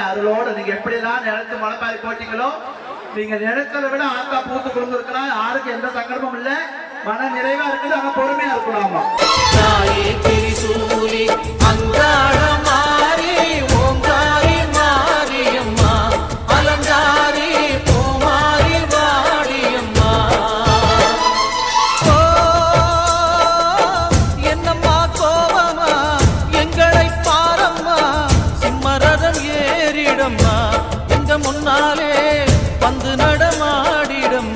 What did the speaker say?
அருளோட நீங்க எப்படிலாம் நினைச்சு மலைப்பாரி போட்டீங்களோ நீங்க நினைச்சதை விட ஆத்தா பூத்து கொடுத்துருக்கலாம். யாருக்கு எந்த சங்கடமும் இல்ல, மன நிறைவா இருக்குது. ஆனா பொறுமையா இருக்கலாமா. முன்னாலே வந்து நடமாடிடும்